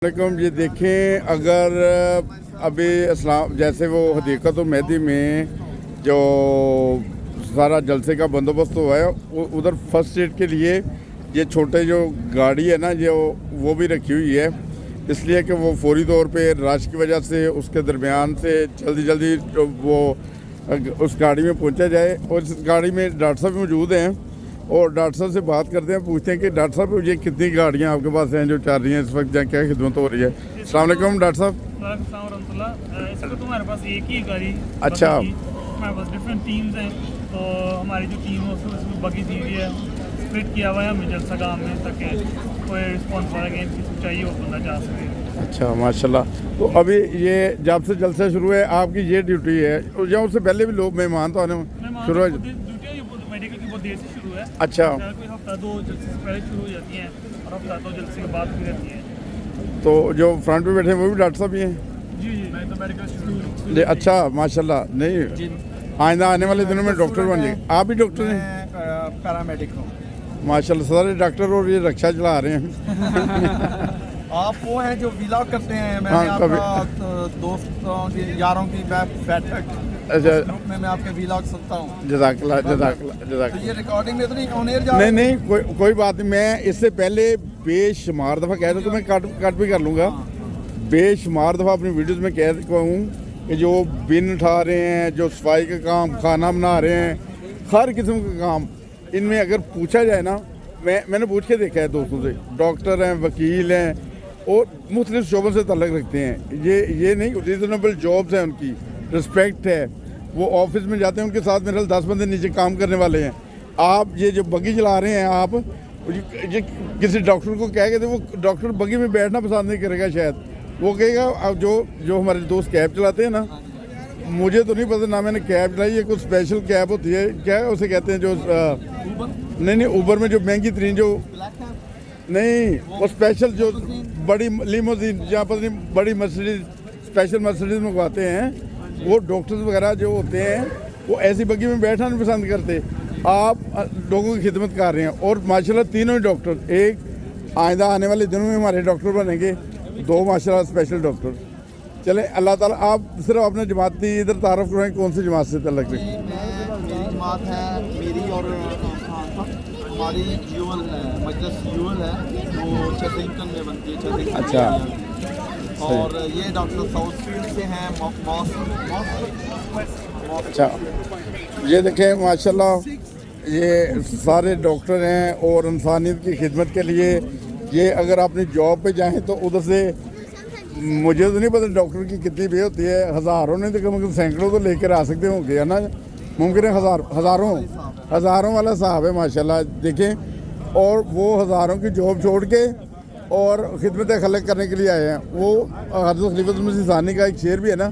वालेकुम। ये देखें, अगर अभी इस्लाम जैसे वो हदीक़तुल मेहदी में जो सारा जलसे का बंदोबस्त हुआ है, उधर फर्स्ट एड के लिए ये छोटे जो गाड़ी है ना, जो वो भी रखी हुई है, इसलिए कि वो फौरी तौर पे रश की वजह से उसके दरमियान से जल्दी जल्दी वो उस गाड़ी में पहुंचा जाए। और इस गाड़ी में डॉक्टर साहब भी मौजूद हैं और डॉक्टर साहब से बात करते हैं, पूछते हैं कि डॉक्टर साहब ये कितनी गाड़ियाँ आपके पास हैं जो चल रही हैं इस वक्त, जहाँ क्या खिदमत हो रही है। अस्सलाम वालेकुम डॉक्टर साहब। इस वक्त हमारे पास एक ही गाड़ी। अच्छा। हमारे पास डिफरेंट टीम्स हैं, तो हमारी जो टीम है उसमें बगी दी हुई है, स्प्लिट किया हुआ है हमने जलसा गाँव में, ताकि कोई रिस्पॉन्स वाला गेम किसी चाहिए वो बंदा जा सके। अच्छा, माशाल्लाह। तो अभी ये जब से जलसा शुरू है आपकी ये ड्यूटी है, या उससे पहले भी लोग मेहमान तो आने शुरू है? मेडिकल की बहुत देर से शुरू है। अच्छा। कोई हफ्ता दो जलसे से पहले शुरू हो जाती हैं और हफ्ता दो जलसे के बाद भी रहती हैं। तो जो फ्रंट पे बैठे हैं वो भी डॉक्टर साहब ही हैं? जी जी, मैं तो मेडिकल शुरू। जी, अच्छा, माशाल्लाह। नहीं, आइंदा आने वाले दिनों में डॉक्टर बन जाए। आप भी डॉक्टर हैं? पैरामेडिक हूँ माशाल्लाह, सारे डॉक्टर और ये रक्षा चला रहे हैं। आप वो हैं जो व्लॉग करते हैं। मैंने हाँ, आपका दोस्तों की यारों की बैठक अच्छा, ग्रुप में मैं आपके व्लॉग सुनता हूँ। जज़ाकल्लाह तो जज़ाकल्लाह। ये रिकॉर्डिंग में तो नहीं ऑन एयर जा नहीं नहीं, कोई बात नहीं। मैं इससे पहले बेशुमार दफ़ा कह रहा हूँ, तो मैं कट भी कर लूँगा। बेशुमार दफ़ा अपनी वीडियोस में कह रहा हूँ कि जो बिन उठा रहे हैं, जो सफाई का काम, खाना बना रहे हैं, हर किस्म का काम, इनमें अगर पूछा जाए ना, मैंने पूछ के देखा है दोस्तों से, डॉक्टर हैं, वकील हैं और मुख्तलिफ शोबों से तल्लक रखते हैं। ये नहीं, रीज़नेबल जॉब्स हैं, उनकी रिस्पेक्ट है। वो ऑफिस में जाते हैं, उनके साथ मेरे 10 बंदे नीचे काम करने वाले हैं। आप ये जो बगी चला रहे हैं, आप ये किसी डॉक्टर को कह के तो वो डॉक्टर बगी में बैठना पसंद नहीं करेगा शायद। वो कहेगा अब जो हमारे दोस्त कैब चलाते हैं ना, मुझे तो नहीं पता ना, मैंने कैब चलाई है, कुछ स्पेशल कैब होती है, क्या है उसे कहते हैं, जो नहीं ऊबर में जो महंगी तरीन जो नहीं, वो स्पेशल जो बड़ी लिमोजीन, जहाँ पर नहीं बड़ी मर्सिडीज, स्पेशल मर्सिडीज मंगवाते हैं, वो डॉक्टर्स वगैरह जो होते हैं वो ऐसी बग्गी में बैठना नहीं पसंद करते। आप लोगों की खिदमत कर रहे हैं और माशाल्लाह तीनों ही डॉक्टर, एक आइंदा आने वाले दिनों में हमारे डॉक्टर बनेंगे, 2 माशाल्लाह स्पेशल डॉक्टर। चले अल्लाह ताला। आप सिर्फ अपने जमाती इधर तारफ़ करें, कौन सी जमात से तल्लक रखें? मेरी जमात है, मेरी और हमारी यूएल है, मजलिस यूएल है, वो चेसिंगटन में बनती है, चेसिंगटन। अच्छा। और ये डॉक्टर साउथफील्ड से हैं, अच्छा, ये देखें माशाल्लाह, ये सारे डॉक्टर हैं और इंसानियत की खिदमत के लिए ये अगर अपनी जॉब पे जाएं तो उधर से, मुझे तो नहीं पता डॉक्टर की कितनी पे होती है, हज़ारों ने तो कम से कम सैकड़ों तो लेकर आ सकते होंगे, है ना? मुमकिन है हज़ारों वाला साहब है माशाल्लाह। देखें, और वो हज़ारों की जॉब छोड़ के और खिदमत खलक करने के लिए आए हैं। वो हज़रत खलीफत मसीह सानी का एक शेर भी है ना,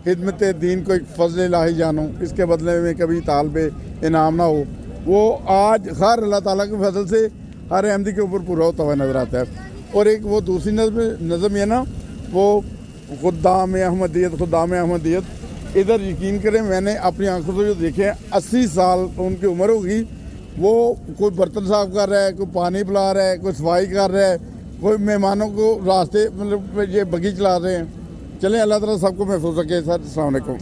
खिदमत दीन को एक फ़ज़ल इलाही जानो, इसके बदले में कभी तालब इनाम ना हो। वो आज हर अल्लाह ताला के फजल से हर अहमदी के ऊपर पूरा होता हुआ नज़र आता है। और एक वो दूसरी नज़म है ना, वो खुदाम अहमदियत, इधर यकीन करें मैंने अपनी आंखों से जो देखे हैं, 80 साल उनकी उम्र होगी, वो कोई बर्तन साफ कर रहा है, कोई पानी पिला रहा है, कोई सफाई कर रहा है, कोई मेहमानों को रास्ते मतलब ये बगी चला रहे हैं। चलें, अल्लाह ताला सबको महफूज रखे सर। अस्सलाम वालेकुम।